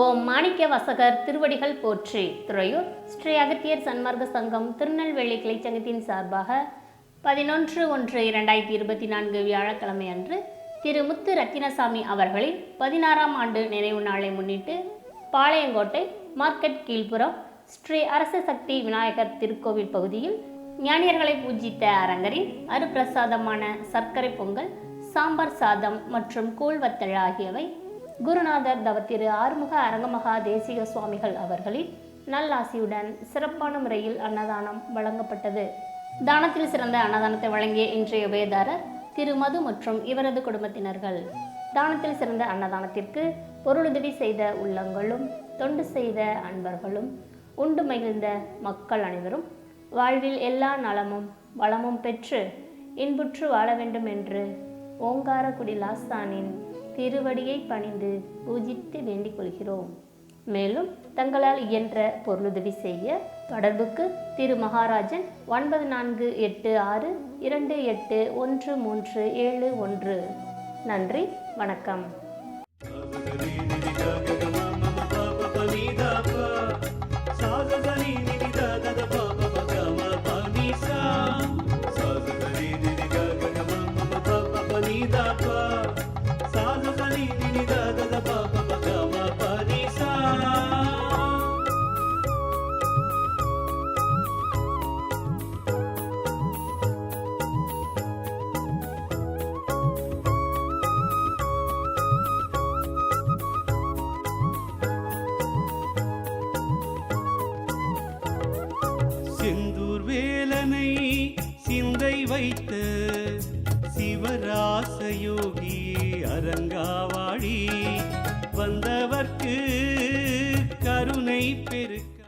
ஓம் மாணிக்க வாசகர் திருவடிகள் போற்றி. துறையூர் ஸ்ரீ அகத்தியர் சன்மார்க்க சங்கம் திருநெல்வேலி கிளைச்சங்கத்தின் சார்பாக 11/1/2024 வியாழக்கிழமை அன்று திரு முத்து ரத்தினசாமி அவர்களின் 16ஆம் ஆண்டு நினைவு நாளை முன்னிட்டு பாளையங்கோட்டை மார்க்கெட் கீழ்ப்புறம் ஸ்ரீ அரச சக்தி விநாயகர் திருக்கோவில் பகுதியில் ஞானியர்களை பூஜித்த அரங்கரின் அருப்பிரசாதமான சர்க்கரை பொங்கல், சாம்பார் சாதம் மற்றும் கூழ் வத்தல் ஆகியவை குருநாதர் தவத்திரு ஆறுமுக அரங்கமகா தேசிக சுவாமிகள் அவர்களின் நல்லாசியுடன் சிறப்பான முறையில் அன்னதானம் வழங்கப்பட்டது. தானத்தில் சிறந்த அன்னதானத்தை வழங்கிய இன்றைய உபயதாரர் திரு மது மற்றும் இவரது குடும்பத்தினர்கள். தானத்தில் சிறந்த அன்னதானத்திற்கு பொருளுதவி செய்த உள்ளங்களும் தொண்டு செய்த அன்பர்களும் உண்டு மகிழ்ந்த மக்கள் அனைவரும் வாழ்வில் எல்லா நலமும் வளமும் பெற்று இன்புற்று வாழ வேண்டும் என்று ஓங்காரக்குடி லாஸ்தானின் திருவடியை பணிந்து பூஜித்து வேண்டிக் கொள்கிறோம். மேலும் தங்களால் இயன்ற பொருளுதவி செய்ய தொடர்புக்கு திரு மகாராஜன் 9486281371. நன்றி, வணக்கம். செந்தூர் வேலனை சிந்தை வைத்த சிவராசயோகி அரங்காவாடி வந்தவர்க்கு கருணை பெருக்க